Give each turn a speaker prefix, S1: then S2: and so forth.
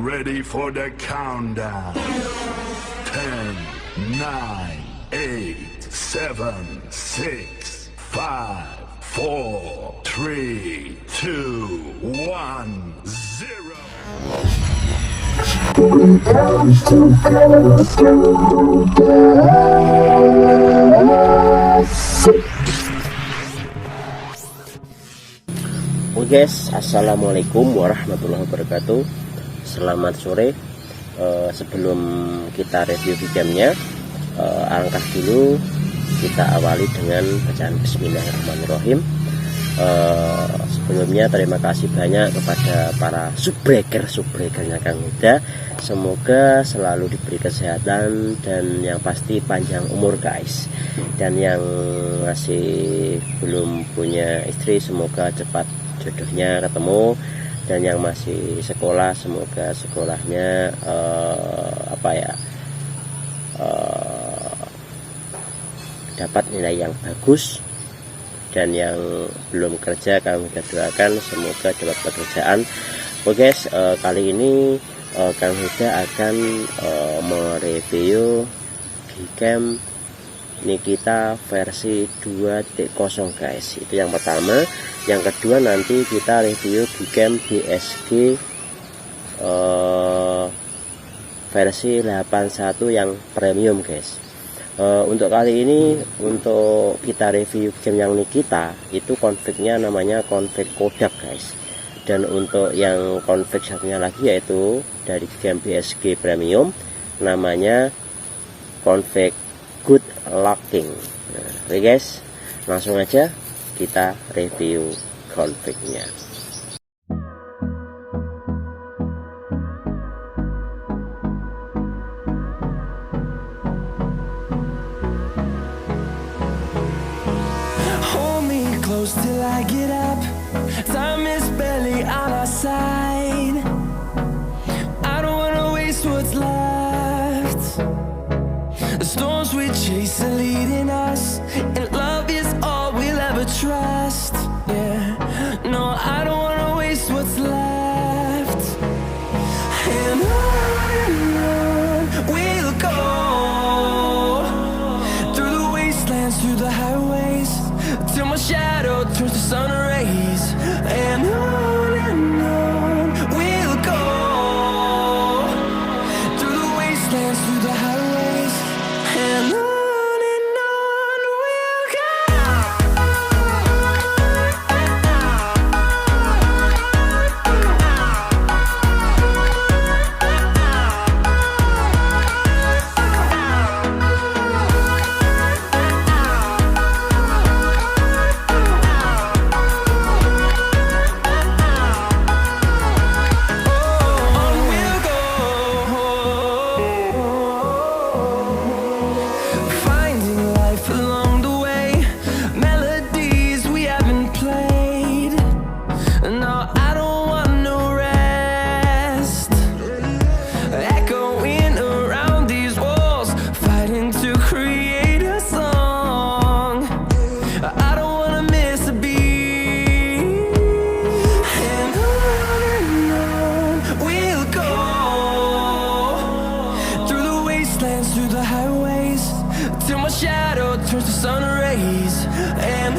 S1: ready for the countdown. 10, 9, 8, 7, 6, 5, 4, 3, 2, 1, 0.
S2: Oke guys, assalamualaikum warahmatullahi wabarakatuh. Selamat sore. Sebelum kita review Gcamnya, alangkah dulu kita awali dengan bacaan Bismillahirrahmanirrahim. Sebelumnya terima kasih banyak kepada para subbreakernya Kang Huda. Semoga selalu diberi kesehatan dan yang pasti panjang umur guys. Dan yang masih belum punya istri semoga cepat jodohnya ketemu, dan yang masih sekolah semoga sekolahnya dapat nilai yang bagus, dan yang belum kerja kami doakan semoga dapat pekerjaan. Oke guys, kali ini Kang Huda akan mereview Gcam Nikita versi 2.0 guys. Itu yang pertama. Yang kedua nanti kita review Gcam BSG versi 81 yang premium guys. Untuk kali ini, untuk kita review Gcam yang Nikita itu confignya namanya config Kodak guys. Dan untuk yang config satunya lagi yaitu dari Gcam BSG premium namanya config good locking. Oke guys, langsung aja kita review confignya.
S3: Hold me close till I get up. Time is barely on our side. I don't wanna waste what's left. The storms we chase are leading us, and love is all we'll ever trust. Yeah, no, I don't wanna waste what's left. And on we'll go, through the wastelands, through the highways, till my shadow turns to sun rays. And on we'll go, through the wastelands, through the highways, and on we'll go. Through the highways, till my shadow turns to sun rays. And